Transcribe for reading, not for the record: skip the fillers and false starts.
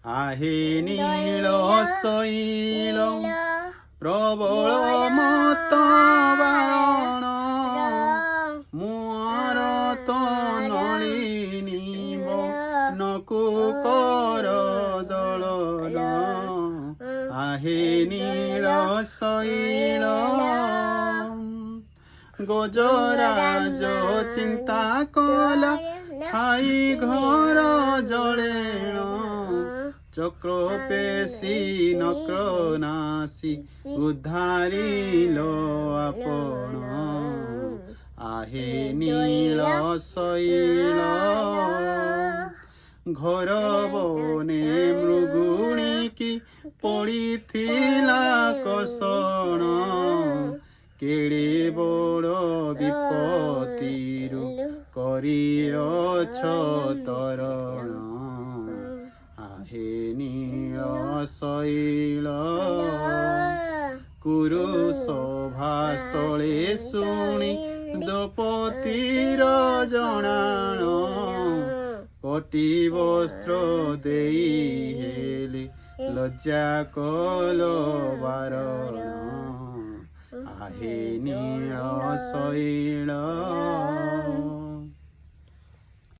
आहे नील शैल प्रबल मत बारण मुआर तो नलिनी बनकु कर दलन आहे नील शैल गजराज चिंता कला ठाई घर जलेण चक्र पेशी नक्र नासी उद्धारिल आपण आहे नील शैल घर बने मृगुणी की पड़ीथिला कषण केड़े बड़ विपत्तिरु करियछ तरण आहे नील शैल कुरु सभास्थले शुणी द्रौपदीर जणाण कटी वस्त्र देई हेले लज्जा कल बारण आहे नील शैल।